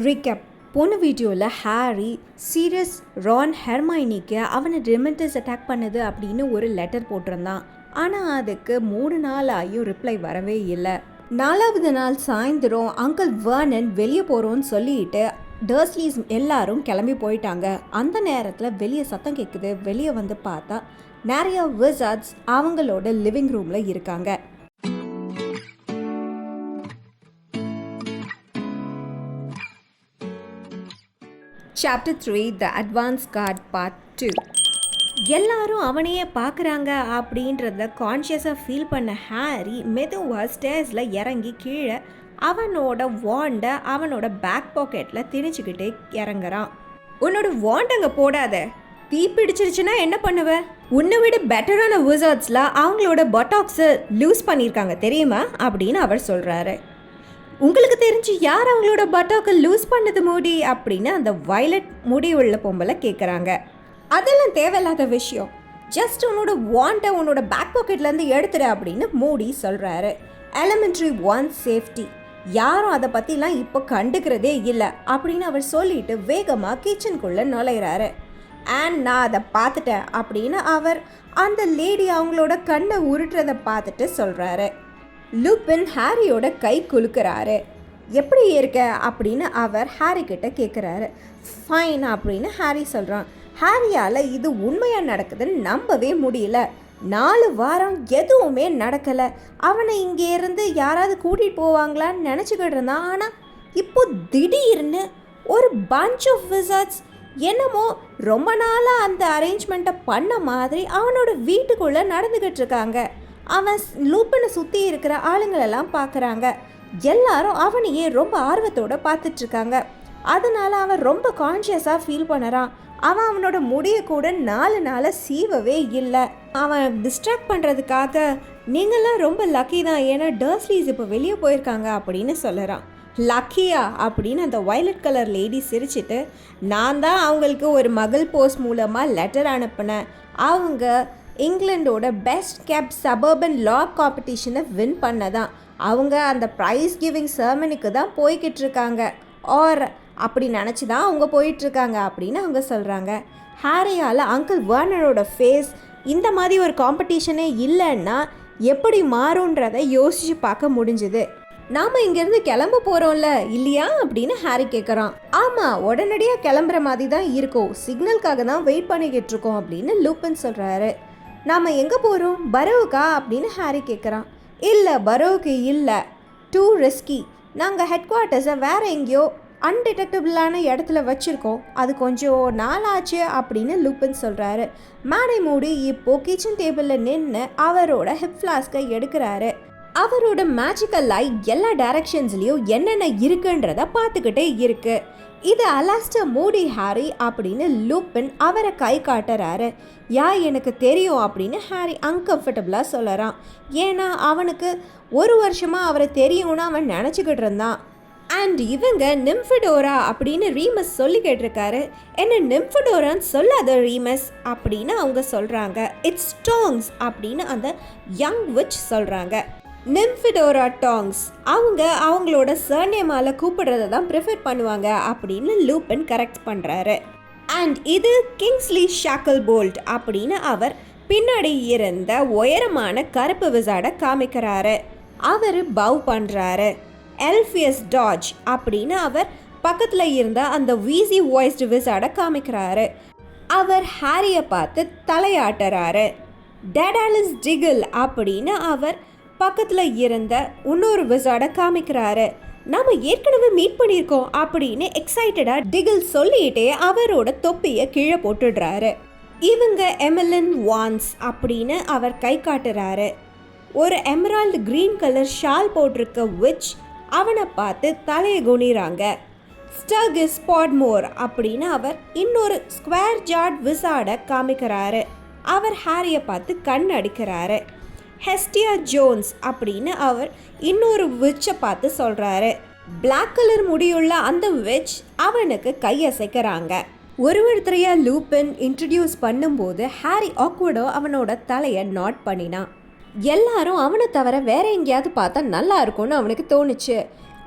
Recap. போன வீடியோவில் Harry serious Ron ஹெர்மைனிக்கு அவனை டிமெண்டர்ஸ் அட்டாக் பண்ணுது அப்படின்னு ஒரு லெட்டர் போட்டிருந்தான். ஆனால் அதுக்கு 3 நாள் ஆகியும் ரிப்ளை வரவே இல்லை. 4வது நாள் சாயந்தரம் அங்கிள் வர்னன் வெளியே போகிறோன்னு சொல்லிட்டு டர்ஸ்லீஸ் எல்லாரும் கிளம்பி போயிட்டாங்க. அந்த நேரத்தில் வெளியே சத்தம் கேட்குது. வெளியே வந்து பார்த்தா நிறைய விசார்ட்ஸ் அவங்களோட லிவிங் ரூமில் இருக்காங்க. சாப்டர் 3 த அட்வான்ஸ் கார்ட் பார்ட் 2. எல்லாரும் அவனையே பார்க்குறாங்க அப்படின்றத கான்ஷியஸாக ஃபீல் பண்ண ஹாரி மெதுவாக ஸ்டேர்ஸில் இறங்கி கீழே அவனோட வாண்டை அவனோட பேக் பாக்கெட்டில் திணிச்சுக்கிட்டே இறங்குறான். உன்னோட வாண்ட் அங்கே போடாத, தீ பிடிச்சிருச்சுன்னா என்ன பண்ணுவ? உன்னை விட பெட்டரான விசார்ட்ஸில் அவங்களோட பொட்டாக்ஸை லூஸ் பண்ணியிருக்காங்க தெரியுமா அப்படின்னு அவர் சொல்கிறாரு. உங்களுக்கு தெரிஞ்சு யார் அவங்களோட பட்டாக்கை லூஸ் பண்ணது மூடி அப்படின்னு அந்த வயலட் முடி உள்ள பொம்பளை கேட்குறாங்க. அதெல்லாம் தேவையில்லாத விஷயம், ஜஸ்ட் உன்னோட வாண்டை உன்னோட பேக் பாக்கெட்லேருந்து எடுத்துரு அப்படின்னு மூடி சொல்கிறாரு. எலிமெண்ட்ரி 1 சேஃப்டி, யாரும் அதை பற்றிலாம் இப்போ கண்டுக்கிறதே இல்லை அப்படின்னு அவர் சொல்லிட்டு வேகமாக கிச்சனுக்குள்ளே நுழையிறாரு. அண்ட் நான் அதை பார்த்துட்டேன் அப்படின்னு அவர் அந்த லேடி அவங்களோட கண்ணை உருட்டுறதை பார்த்துட்டு சொல்கிறாரு. லூபின் ஹாரியோட கை குலுக்கிறாரு. எப்படி இருக்க அப்படின்னு அவர் ஹாரி கிட்ட கேட்குறாரு. ஃபைன் அப்படின்னு ஹாரி சொல்கிறான். ஹாரியால் இது உண்மையாக நடக்குதுன்னு நம்பவே முடியல. 4 வாரம் எதுவுமே நடக்கலை. அவனை இங்கே இருந்து யாராவது கூட்டிகிட்டு போவாங்களான்னு நினச்சிக்கிட்டு இருந்தான். ஆனால் இப்போ திடீர்னு ஒரு பஞ்ச் ஆஃப் விசார்ட்ஸ் என்னமோ ரொம்ப நாளாக அந்த அரேஞ்ச்மெண்ட்டை பண்ண மாதிரி அவனோட வீட்டுக்குள்ளே நடந்துக்கிட்டு இருக்காங்க. அவன் லூப்பினை சுற்றி இருக்கிற ஆளுங்களெல்லாம் பார்க்குறாங்க. எல்லாரும் அவனையே ரொம்ப ஆர்வத்தோடு பார்த்துட்ருக்காங்க. அதனால் அவன் ரொம்ப கான்ஷியஸாக ஃபீல் பண்ணுறான். அவனோட முடியை கூட 4 நாளாக சீவவே இல்லை. அவன் டிஸ்ட்ராக்ட் பண்ணுறதுக்காக நீங்களாம் ரொம்ப லக்கி தான், ஏன்னா டர்ஸ்லீஸ் இப்போ வெளியே போயிருக்காங்க அப்படின்னு சொல்லுறான். லக்கியா அப்படின்னு அந்த வயலட் கலர் லேடி சிரிச்சிட்டு, நான் தான் அவங்களுக்கு ஒரு மகள் போஸ்ட் மூலமாக லெட்டர் அனுப்பினேன். அவங்க இங்கிலாண்டோட பெஸ்ட் கேப் சபர்பன் லா காம்படிஷனை வின் பண்ணதான். அவங்க அந்த ப்ரைஸ் கிவிங் செரமனிக்கு தான் போய்கிட்டு இருக்காங்க, ஆர் அப்படி நினச்சி தான் அவங்க போயிட்டுருக்காங்க அப்படின்னு அவங்க சொல்கிறாங்க. ஹாரியால் அங்கிள் வர்னரோட ஃபேஸ் இந்த மாதிரி ஒரு காம்படிஷனே இல்லைன்னா எப்படி மாறுன்றதை யோசித்து பார்க்க முடிஞ்சுது. நாம் இங்கேருந்து கிளம்ப போகிறோம்ல இல்லையா அப்படின்னு ஹாரி கேட்குறான். ஆமாம், உடனடியாக கிளம்புற மாதிரி தான் இருக்கும், சிக்னலுக்காக தான் வெயிட் பண்ணிக்கிட்டு இருக்கோம் அப்படின்னு லூப்பின் சொல்கிறாரு. நாம் எங்கே போகிறோம், பரோவுக்கா அப்படின்னு ஹாரி கேட்குறான். இல்லை, பரோவுக்கு இல்லை, டூ ரிஸ்கி. நாங்கள் ஹெட் குவார்ட்டர்ஸை வேறு எங்கேயோ அன்டிடெக்டபிளான இடத்துல வச்சுருக்கோம், அது கொஞ்சம் நாளாச்சு அப்படின்னு லூப்பின் சொல்கிறாரு. மேடை மூடி இப்போது கிச்சன் டேபிளில் நின்று அவரோட ஹிப் ஃப்ளாஸ்கை எடுக்கிறாரு. அவரோட மேஜிக்கல் லைட் எல்லா டைரக்ஷன்ஸ்லேயும் என்னென்ன இருக்குன்றத பார்த்துக்கிட்டே இருக்கு. இது அலாஸ்டர் மூடி ஹாரி அப்படின்னு லூப்பின் அவரை கை காட்டுறாரு. எனக்கு தெரியும் அப்படின்னு ஹாரி அன்கம்ஃபர்டபுளாக சொல்லறான். ஏன்னா அவனுக்கு 1 வருஷமாக அவரை தெரியும்னு அவன் நினச்சிக்கிட்டு இருந்தான். அண்ட் இவங்க நிம்ஃபிடோரா அப்படின்னு ரீமஸ் சொல்லி கேட்டிருக்காரு. என்ன நிம்ஃபிடோரான்னு சொல்லாத ரீமஸ் அப்படின்னு அவங்க சொல்கிறாங்க. இட்ஸ் டாங்ஸ் அப்படின்னு அந்த யங் விச் சொல்கிறாங்க. நிம்ஃபிடோரா டாங்ஸ், அவங்க அவங்களோட சர்நேமால கூப்பிடுறத தான் ப்ரிஃபர் பண்ணுவாங்க அப்படின்னு லூப்பின் கரெக்ட் பண்ணுறாரு. அண்ட் இது கிங்ஸ்லி ஷாக்கிள்போல்ட் அப்படின்னு அவர் பின்னாடி இருந்த உயரமான கருப்பு விசாடை காமிக்கிறாரு. அவர் பவ் பண்ணுறாரு. எல்ஃபியஸ் டாஜ் அப்படின்னு அவர் பக்கத்தில் இருந்த அந்த வீசி வாய்ஸ்டு விசாடை காமிக்கிறாரு. அவர் ஹாரியை பார்த்து தலையாட்டுறாரு. டேடாலிஸ் டிகில் அப்படின்னு அவர் பக்கத்தில் இருந்த இன்னொரு விசாடை காமிக்கிறாரு. நம்ம ஏற்கனவே மீட் பண்ணியிருக்கோம் அப்படின்னு எக்ஸைட்டடாக டிகில் சொல்லிகிட்டே அவரோட தொப்பியை கீழே போட்டுடுறாரு. இவங்க எமிலன் வான்ஸ் அப்படின்னு அவர் கை காட்டுறாரு. ஒரு எமரால்டு க்ரீன் கலர் ஷால் போட்டிருக்க விச் அவனை பார்த்து தலையை குனிறாங்க. ஸ்டர்கிஸ் பாட்மோர் அப்படின்னு அவர் இன்னொரு ஸ்கொயர் ஜார்ட் விசாடை காமிக்கிறாரு. அவர் ஹாரியை பார்த்து கண் அடிக்கிறாரு. ஹெஸ்டியா ஜோன்ஸ் அப்படின்னு அவர் இன்னொரு விச்சை பார்த்து சொல்கிறாரு. பிளாக் கலர் முடியுள்ள அந்த விச் அவனுக்கு கையசைக்கிறாங்க. ஒருத்தரையாக லூப்பின் இன்ட்ரடியூஸ் பண்ணும்போது ஹாரி ஆக்வர்டோ அவனோட தலையை நாட் பண்ணினான். எல்லாரும் அவனை தவிர வேற எங்கேயாவது பார்த்தா நல்லா இருக்கும்னு அவனுக்கு தோணுச்சு.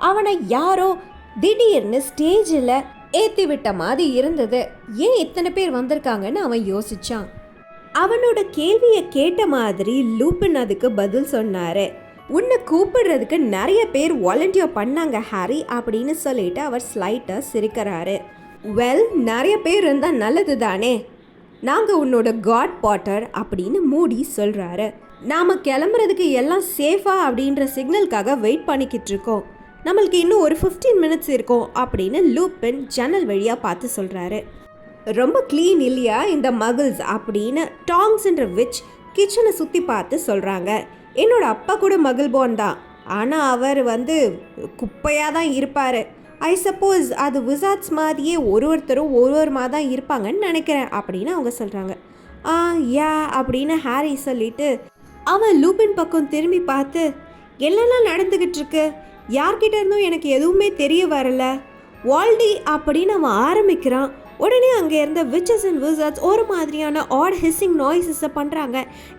அவனை யாரோ திடீர்னு ஸ்டேஜில் ஏற்றி விட்ட மாதிரி இருந்தது. ஏன் இத்தனை பேர் வந்திருக்காங்கன்னு அவன் யோசிச்சான். அவனோட கேள்வியை கேட்ட மாதிரி லூபின் அதுக்கு பதில் சொன்னாரு. உன்னை கூப்பிடுறதுக்கு நிறைய பேர் வாலண்டியர் பண்ணாங்க ஹாரி அப்படின்னு சொல்லிட்டு அவர் ஸ்லைட்டாக சிரிக்கிறாரு. வெல், நிறைய பேர் இருந்தால் நல்லது தானே. நாங்கள் உன்னோட காட் பாட்டர் அப்படின்னு மூடி சொல்கிறாரு. நாம் கிளம்புறதுக்கு எல்லாம் சேஃபா அப்படின்ற சிக்னலுக்காக வெயிட் பண்ணிக்கிட்டு இருக்கோம். நம்மளுக்கு இன்னும் ஒரு 15 மினிட்ஸ் இருக்கும் அப்படின்னு லூபின் ஜன்னல் வழியாக பார்த்து சொல்கிறாரு. ரொம்ப க்ளீன் இல்லையா இந்த மகிள்ஸ் அப்படின்னு டாங்ஸ்ன்ற விச் கிச்சனை சுற்றி பார்த்து சொல்கிறாங்க. என்னோட அப்பா கூட மகிழ் போன் தான், ஆனால் அவர் குப்பையாக தான் இருப்பார். ஐ சப்போஸ் அது விசார்ட்ஸ் மாதிரியே ஒருத்தரும் ஒருவருமாக தான் இருப்பாங்கன்னு நினைக்கிறேன் அப்படின்னு அவங்க சொல்கிறாங்க. யா அப்படின்னு ஹாரி சொல்லிட்டு அவன் லூபின் பக்கம் திரும்பி பார்த்து, என்னெல்லாம் நடந்துக்கிட்டு இருக்கு, யார்கிட்ட இருந்தும் எனக்கு எதுவுமே தெரிய வரல வால்டி அப்படின்னு அவன் ஆரம்பிக்கிறான். உடனே அங்கே இருந்த விச்சஸ் அண்ட் விசார்ட்ஸ் ஒரு மாதிரியான ஆட் ஹிஸ்ஸிங் நாய்ஸஸை பண்ணுறாங்க.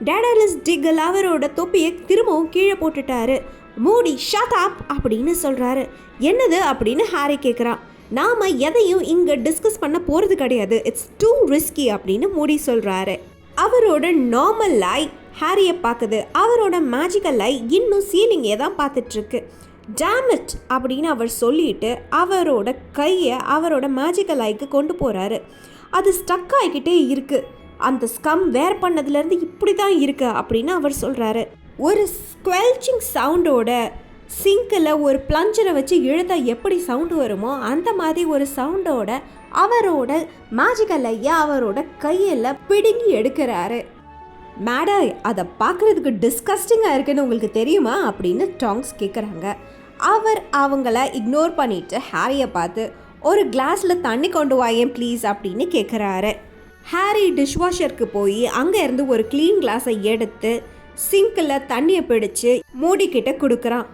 டேடாலிஸ் டிகல் அவரோட தொப்பியை திரும்பவும் கீழே போட்டுட்டாரு. மூடி ஷட் அப் அப்படின்னு சொல்கிறாரு. என்னது அப்படின்னு ஹாரி கேட்குறான். நாம் எதையும் இங்கே டிஸ்கஸ் பண்ண போகிறது கிடையாது, இட்ஸ் டூ ரிஸ்கி அப்படின்னு மூடி சொல்கிறாரு. அவரோட நார்மல் ஐ ஹாரியை பார்க்குது. அவரோட மேஜிக்கல் ஐ இன்னும் சீலிங்கே தான் பார்த்துட்ருக்கு. டேமிட் அப்படின்னு அவர் சொல்லிட்டு அவரோட கையை அவரோட மேஜிக்கல் ஐக்கு கொண்டு போகிறாரு. அது ஸ்டக் ஆகிக்கிட்டே இருக்குது. அந்த ஸ்கம் வேர் பண்ணதுலேருந்து இப்படி தான் இருக்குது அப்படின்னு அவர் சொல்கிறாரு. ஒரு ஸ்குவெல்ச்சிங் சவுண்டோட சிங்கில் ஒரு பிளஞ்சரை வச்சு இழுத்தா எப்படி சவுண்டு வருமோ அந்த மாதிரி ஒரு சவுண்டோட அவரோட மேஜிக்கல் ஐயா அவரோட கையில் பிடுங்கி எடுக்கிறாரு. மேடா, அதை பார்க்குறதுக்கு டிஸ்கஸ்டிங்காக இருக்குன்னு உங்களுக்கு தெரியுமா அப்படின்னு டாங்ஸ் கேட்குறாங்க. அவர் அவங்கள இக்னோர் பண்ணிவிட்டு ஹாரியை பார்த்து ஒரு கிளாஸில் தண்ணி கொண்டு வாயேன் ப்ளீஸ் அப்படின்னு கேட்குறாரு. ஹாரி டிஷ்வாஷருக்கு போய் அங்கே இருந்து ஒரு க்ளீன் கிளாஸை எடுத்து சிங்கில் தண்ணியை பிடிச்சு மூடிக்கிட்ட கொடுக்குறான்.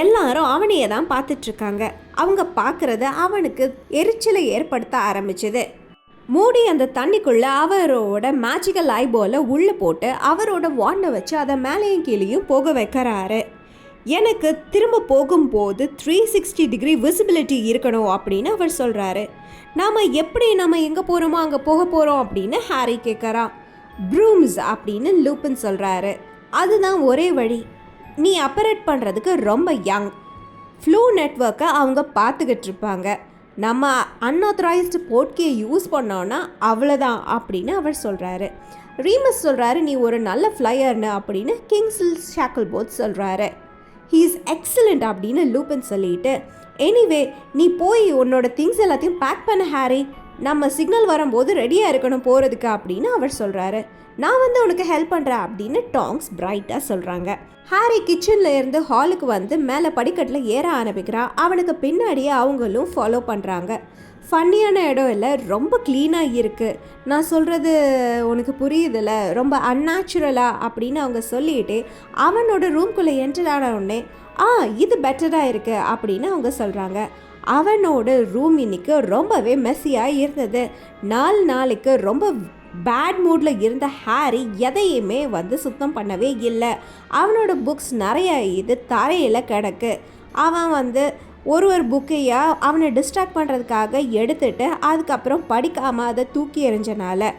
எல்லாரும் அவனையே தான் பார்த்துட்ருக்காங்க. அவங்க பார்க்குறத அவனுக்கு எரிச்சலை ஏற்படுத்த ஆரம்பிச்சது. மூடி அந்த தண்ணிக்குள்ளே அவரோட மேஜிக்கல் ஐபாலை உள்ளே போட்டு அவரோட வாண்டை வச்சு அதை மேலேயும் கீழேயும் போக வைக்கிறாரு. எனக்கு திரும்ப போகும்போது 360 டிகிரி விசிபிலிட்டி இருக்கணும் அப்படின்னு அவர் சொல்கிறாரு. நாம் எங்கே போகிறோமோ அங்கே போக போகிறோம் அப்படின்னு ஹாரி கேட்குறான். ப்ரூம்ஸ் அப்படின்னு லூபின் சொல்கிறாரு. அதுதான் ஒரே வழி. நீ ஆப்பரேட் பண்ணுறதுக்கு ரொம்ப யங். ஃப்ளூ நெட்வொர்க்கை அவங்க பார்த்துக்கிட்டு இருப்பாங்க. நம்ம அன்ஆத்தரைஸ்டு போர்ட்கே யூஸ் பண்ணோன்னா அவ்வளோதான் அப்படின்னு அவர் சொல்கிறாரு. ரீமஸ் சொல்கிறாரு, நீ ஒரு நல்ல ஃப்ளையர்னு அப்படின்னு கிங்ஸ்ல் ஷாக்கிள்போர்ட் சொல்கிறாரு. ஹீ இஸ் எக்ஸலண்ட் அப்படின்னு லூபின் சொல்லிட்டு, எனிவே நீ போய் உன்னோட திங்ஸ் எல்லாத்தையும் பேக் பண்ண ஹாரி, நம்ம சிக்னல் வரும்போது ரெடியாக இருக்கணும் போகிறதுக்கு அப்படின்னு அவர் சொல்கிறாரு. நான் உனக்கு ஹெல்ப் பண்ணுறேன் அப்படின்னு டாங்ஸ் பிரைட்டாக சொல்கிறாங்க. ஹாரி கிச்சனில் இருந்து ஹாலுக்கு மேலே படிக்கட்டில் ஏற ஆரம்பிக்கிறான். அவனுக்கு பின்னாடியே அவங்களும் ஃபாலோ பண்ணுறாங்க. ஃபன்னியான இடம் இல்லை, ரொம்ப க்ளீனாக இருக்குது. நான் சொல்கிறது உனக்கு புரியுதில்ல, ரொம்ப அன்நேச்சுரலாக அப்படின்னு அவங்க சொல்லிட்டு அவனோட ரூம்குள்ளே என்டர் ஆன உடனே இது பெட்டராக இருக்குது அப்படின்னு அவங்க சொல்கிறாங்க. அவனோட ரூம் இன்னைக்கு ரொம்பவே மெஸ்ஸியாக இருந்தது. 4 நாளைக்கு ரொம்ப பேட் மூடில் இருந்த ஹாரி எதையுமே சுத்தம் பண்ணவே இல்லை. அவனோட புக்ஸ் நிறைய தரையில் கிடக்கு. அவன் ஒரு புக்கையா அவனை டிஸ்ட்ராக்ட் பண்ணுறதுக்காக எடுத்துட்டு அதுக்கப்புறம் படிக்காமல் அதை தூக்கி எறிஞ்சனால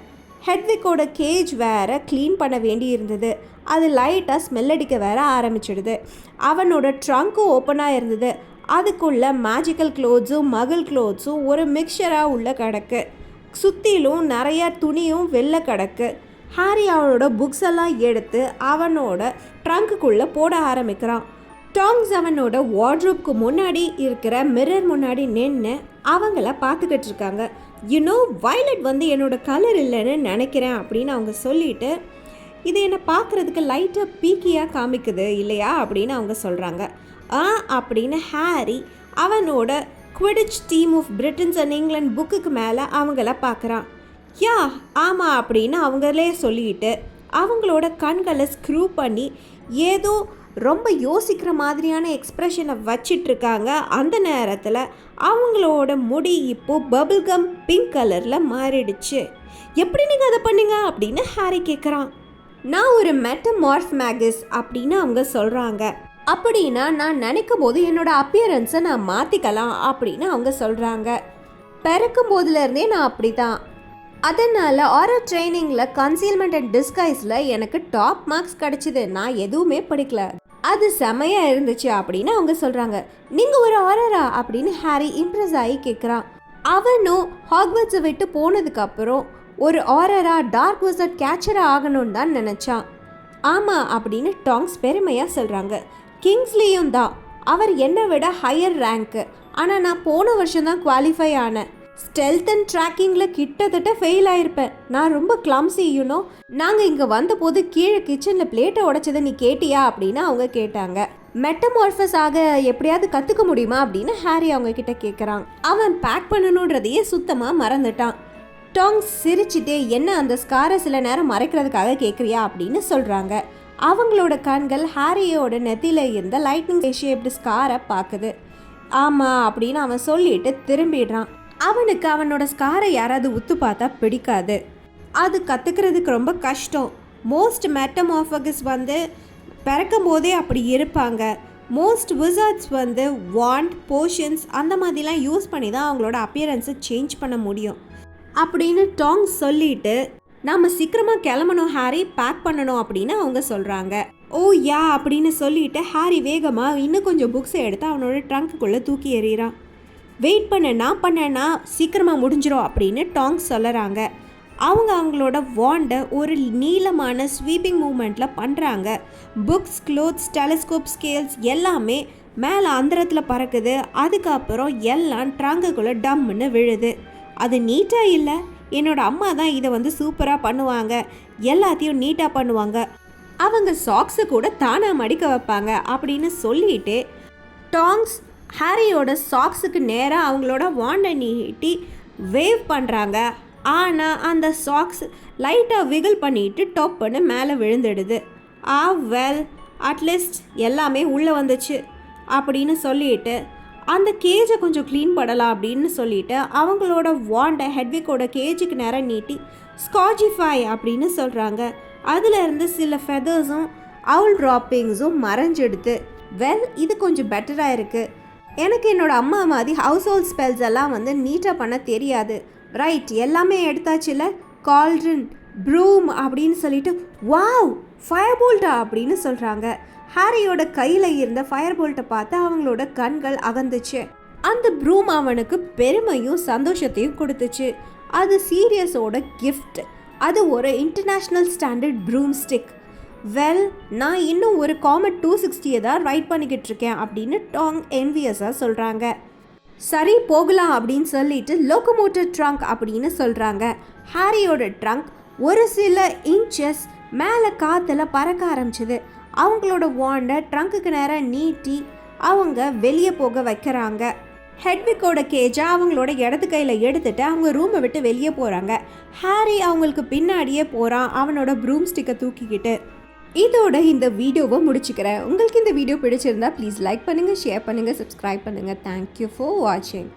ஹெட்விக்கோட கேஜ் வேறு க்ளீன் பண்ண வேண்டி இருந்தது. அது லைட்டாக ஸ்மெல் அடிக்க வேற ஆரம்பிச்சிடுது. அவனோட ட்ரங்க்கும் ஓப்பனாக இருந்தது. அதுக்குள்ளே மேஜிக்கல் க்ளோத்ஸும் மகிழ் க்ளோத்ஸும் ஒரு மிக்சராக உள்ள கிடக்கு. சுற்றிலும் நிறைய துணியும் வெளில கிடக்கு. ஹாரி அவனோட புக்ஸ் எல்லாம் எடுத்து அவனோட ட்ரங்க்குள்ளே போட ஆரம்பிக்கிறான். டாங்ஸ் அவனோட வார்ட்ரோப்க்கு முன்னாடி இருக்கிற மிரர் முன்னாடி நின்று அவங்கள பார்த்துக்கிட்டு இருக்காங்க. வயலட் என்னோட கலர் இல்லைன்னு நினைக்கிறேன் அப்படின்னு அவங்க சொல்லிட்டு, இது என்னை பார்க்குறதுக்கு லைட்டாக பீக்கியாக காமிக்குது இல்லையா அப்படின்னு அவங்க சொல்கிறாங்க. அப்படின்னு ஹாரி அவனோட quidditch team of Britain's and England புக்குக்கு மேலே அவங்கள பார்க்குறான். ஆமாம் அப்படின்னு அவங்களே சொல்லிட்டு அவங்களோட கண்களை ஸ்க்ரூ பண்ணி ஏதோ ரொம்ப யோசிக்கிற மாதிரியான எக்ஸ்ப்ரெஷனை வச்சிட்ருக்காங்க. அந்த நேரத்தில் அவங்களோட முடி இப்போது பபிள்கம் பிங்க் கலரில் மாறிடுச்சு. எப்படி நீங்கள் அதை பண்ணீங்க அப்படின்னு ஹாரி கேட்குறான். நான் ஒரு மெட்டமார்ஃப் மேகஸ் அப்படின்னு அவங்க சொல்கிறாங்க. அப்படின்னா நான் நினைக்கும் போது என்னோட அப்பியரன்ஸை நான் மாற்றிக்கலாம் அப்படின்னு அவங்க சொல்கிறாங்க. பிறக்கும் போதுலேருந்தே நான் அப்படி தான். அதனால் ஆரல் ட்ரைனிங்கில் கன்சீல்மெண்ட் அண்ட் டிஸ்கைஸில் எனக்கு டாப் மார்க்ஸ் கிடச்சிது. நான் எதுவுமே படிக்கல, அது செமையாக இருந்துச்சு அப்படின்னு அவங்க சொல்கிறாங்க. நீங்கள் ஒரு ஆரரா அப்படின்னு ஹாரி இம்ப்ரெஸ் ஆகி கேட்குறான். அவனும் ஹாக்வர்ட்ஸை விட்டு போனதுக்கப்புறம் ஒரு ஆரரா டார்க் விசர்ட் கேச்சராக ஆகணும்னு தான் நினச்சான். ஆமாம் அப்படின்னு டாங்ஸ் பெருமையாக சொல்கிறாங்க. கிங்ஸ்லியும் தான், அவர் என்னை விட ஹையர் ரேங்க்கு. ஆனால் நான் போன வருஷம் தான் குவாலிஃபை ஆனேன். ஸ்டெல்த் அண்ட் ட்ராக்கிங்கில் கிட்டத்தட்ட ஃபெயில் ஆயிருப்பேன். நான் ரொம்ப கிளம்ஸி யூனோ. நாங்கள் இங்கே வந்தபோது கீழே கிச்சனில் பிளேட்டை உடைச்சதை நீ கேட்டியா அப்படின்னு அவங்க கேட்டாங்க. மெட்டமார்ஃபஸ் ஆக எப்படியாவது கற்றுக்க முடியுமா அப்படின்னு ஹாரி அவங்க கிட்ட கேட்குறான். அவன் பேக் பண்ணணுன்றதையே சுத்தமாக மறந்துட்டான். டாங்ஸ் சிரிச்சிட்டே என்ன அந்த ஸ்காரை சில நேரம் மறைக்கிறதுக்காக கேட்குறியா அப்படின்னு சொல்கிறாங்க. அவங்களோட கண்கள் ஹாரியோட நெத்தியில் இருந்த லைட்னிங் ஷேப்டு ஸ்காரை பார்க்குது. ஆமாம் அப்படின்னு அவன் சொல்லிட்டு திரும்பிடுறான். அவனுக்கு அவனோட ஸ்காரை யாராவது உத்து பார்த்தா பிடிக்காது. அது கற்றுக்கிறதுக்கு ரொம்ப கஷ்டம். மோஸ்ட் மெட்டமார்ஃபகஸ் பிறக்கும் போதே அப்படி இருப்பாங்க. மோஸ்ட் விசார்ட்ஸ் வாண்ட் போஷன்ஸ் அந்த மாதிரிலாம் யூஸ் பண்ணி தான் அவங்களோட அப்பியரன்ஸை சேஞ்ச் பண்ண முடியும் அப்படின்னு டாங்ஸ் சொல்லிட்டு நாம் சீக்கிரமாக கிளம்பணும் ஹாரி, பேக் பண்ணணும் அப்படின்னு அவங்க சொல்கிறாங்க. ஓ யா அப்படின்னு சொல்லிட்டு ஹாரி வேகமாக இன்னும் கொஞ்சம் புக்ஸை எடுத்து அவனோட ட்ரங்க்குள்ளே தூக்கி எறிகிறான். வெயிட் நான் பண்ணேன்னா சீக்கிரமாக முடிஞ்சிடும் அப்படின்னு டாங்ஸ் சொல்லுறாங்க. அவங்களோட வாண்டை ஒரு நீளமான ஸ்வீப்பிங் மூமெண்ட்டில் பண்ணுறாங்க. புக்ஸ், க்ளோத்ஸ், டெலஸ்கோப், ஸ்கேல்ஸ் எல்லாமே மேலே அந்தரத்தில் பறக்குது. அதுக்கப்புறம் எல்லாம் ட்ரங்குக்குள்ளே டம்முன்னு விழுது. அது நீட்டாக இல்லை, என்னோட அம்மா தான் இதை சூப்பராக பண்ணுவாங்க, எல்லாத்தையும் நீட்டாக பண்ணுவாங்க, அவங்க சாக்ஸை கூட தானாக மடிக்க வைப்பாங்க அப்படின்னு சொல்லிட்டு டாங்ஸ் ஹாரியோட சாக்ஸுக்கு நேராக அவங்களோட வாண்டை நீட்டி வேவ் பண்ணுறாங்க. ஆனால் அந்த சாக்ஸ் லைட்டாக விகில் பண்ணிட்டு டொப்புன்னு மேலே விழுந்துடுது. வெல் அட்லீஸ்ட் எல்லாமே உள்ளே வந்துச்சு அப்படின்னு சொல்லிட்டு அந்த கேஜை கொஞ்சம் க்ளீன் பண்ணலாம் அப்படின்னு சொல்லிட்டு அவங்களோட வாண்டை ஹெட்விக்கோட கேஜுக்கு நேரம் நீட்டி ஸ்காட்சிஃபை அப்படின்னு சொல்கிறாங்க. அதிலிருந்து சில ஃபெதர்ஸும் அவுல் ட்ராப்பிங்ஸும் மறைஞ்சிடுது. வெல் இது கொஞ்சம் பெட்டராக இருக்குது. எனக்கு என்னோட அம்மா மாதிரி ஹவுஸ் ஹோல்ட் ஸ்பெல்ஸ் எல்லாம் நீட்டாக பண்ண தெரியாது. ரைட், எல்லாமே எடுத்தாச்சுல. கால்ட்ரன், ப்ரூம் அப்படின்னு சொல்லிட்டு வாவ் ஃபயர் போல்ட்டா அப்படின்னு சொல்கிறாங்க. ஹாரியோட கையில் இருந்த ஃபயர் போல்ட்டை பார்த்து அவங்களோட கண்கள் அகந்துச்சு. அந்த ப்ரூம் அவனுக்கு பெருமையும் சந்தோஷத்தையும் கொடுத்துச்சு. அது சீரியஸோட கிஃப்ட். அது ஒரு international standard broom stick. Well நான் இன்னும் ஒரு காமெட் 260 தான் ரைட் பண்ணிக்கிட்டு இருக்கேன் அப்படின்னு டாங் என்வியஸாக சொல்கிறாங்க. சரி போகலாம் அப்படின்னு சொல்லிட்டு லோகோமோட்டிவ் ட்ரங்க் அப்படின்னு சொல்கிறாங்க. ஹாரியோட ட்ரங்க் ஒரு சில இன்ச்சஸ் மேலே காற்றுல பறக்க ஆரம்பிச்சிது. அவங்களோட வாண்டை ட்ரங்க்குக்கு நேரம் நீட்டி அவங்க வெளியே போக வைக்கிறாங்க. ஹெட்விக்கோட கேஜை அவங்களோட இடது கையில் எடுத்துகிட்டு அவங்க ரூமை விட்டு வெளியே போகிறாங்க. ஹாரி அவங்களுக்கு பின்னாடியே போகிறான் அவனோட ப்ரூம் ஸ்டிக்கை தூக்கிக்கிட்டு. இதோட இந்த வீடியோவை முடிச்சுக்கிறேன். உங்களுக்கு இந்த வீடியோ பிடிச்சிருந்தா ப்ளீஸ் லைக் பண்ணுங்கள், ஷேர் பண்ணுங்கள், சப்ஸ்கிரைப் பண்ணுங்கள். தேங்க்யூ ஃபார் வாட்சிங்.